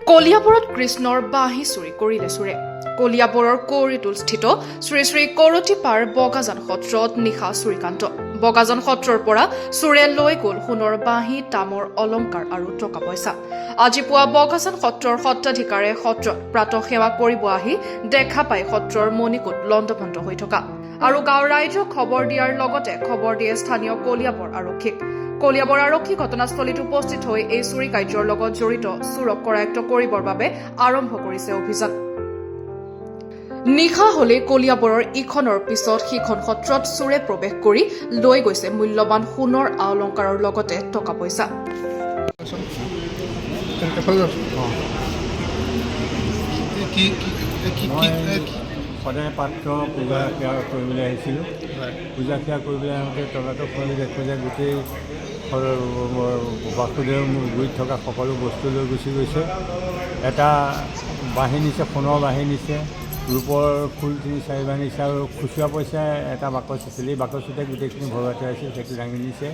কলিয়াবৰত কৃষ্ণৰ বাঁহী চুৰি কৰিলে চোৰে। কলিয়াবৰৰ কৌৰিটোলস্থিত শ্ৰী শ্ৰী কৰতিপাৰ বগাজান সত্ৰত নিশা চুৰিকাণ্ড। বগাজান সত্ৰৰ পৰা চোৰে লৈ গ'ল সোণৰ বাঁহী, তামৰ অলংকাৰ আৰু টকা পইচা। আজি পুৱা বগাজান সত্ৰৰ সত্ৰাধিকাৰে সত্ৰত প্ৰাতঃ সেৱা কৰিব আহি দেখা পায় সত্ৰৰ মণিকূট লণ্ডভণ্ড হৈ থকা আৰু গাঁৱৰ ৰাইজক খবৰ দিয়াৰ লগতে খবৰ দিয়ে স্থানীয় কলিয়াবৰ আৰক্ষীক। কলিয়াবৰ আৰক্ষী ঘটনাস্থলীত উপস্থিত হৈ এই চুৰি কাৰ্যৰ লগত জড়িত চোৰক কৰায়ত্ব কৰিবৰ বাবে আৰম্ভ কৰিছে অভিযান। নিশা হলে কলিয়াবৰৰ ইখনৰ পিছত সিখন সত্ৰত চোৰে প্ৰৱেশ কৰি লৈ গৈছে মূল্যৱান সোণৰ অলংকাৰৰ লগতে টকা পইচা। সদায় পাত্ৰ পূজা সেৱা কৰিবলৈ আহিছিলোঁ। পূজা সেৱা কৰিবলৈ আহোঁতে তলাটো খুলি দেখোঁ যে গোটেই বাসুদেৱ গুৰিত থকা সকলো বস্তু লৈ গুচি গৈছে। এটা বাঁহী নিছে, সোণৰ বাঁহী নিছে, ৰূপৰ ফুল ৩-৪ নিছে আৰু খুচুৰা পইচা এটা বাকচ আছিল। এই বাকচতে গোটেইখিনি ভৰাই থোৱা আছিল, সেইটো দাঙি নিছে।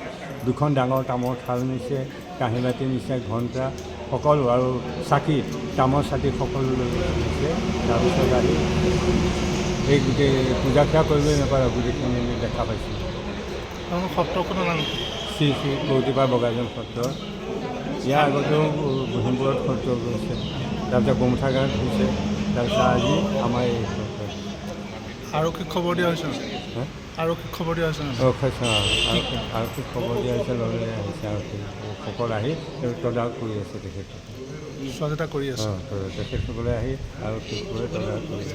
দুখন ডাঙৰ তামৰ থাল নিছে, কাঁহী বাতি নিছে, ঘণ্টা সকলো আৰু চাকি, তামৰ চাকি সকলো লৈ নিছে। তাৰপিছত আহি এই গোটেই পূজা সেৱা কৰিবলৈ নাপায়, গোটেইখিনি দেখা পাইছোঁ। সত্ৰখনৰ নাম শ্ৰী শ্ৰী কৰতিপাৰ বগাজান সত্ৰ। ইয়াৰ আগতেও বুঢ়ীমপুৰত সত্ৰ গৈছে, তাৰপিছত গোমঠা গাঁৱত হৈছে, তাৰপিছত আজি আমাৰ এই সত্ৰ। আৰক্ষীক খবৰ দিয়া হৈছে আৰক্ষীক খবৰ দিয়া হৈছে আৰক্ষীক খবৰ দিয়া হৈছে, লৈ আহিছে আৰক্ষীসকল আহি তদাৰক কৰি আছে। চোৱাচিতা কৰি আছে তেখেতসকলে আহি আৰক্ষীসকলে তদাৰক কৰিছে।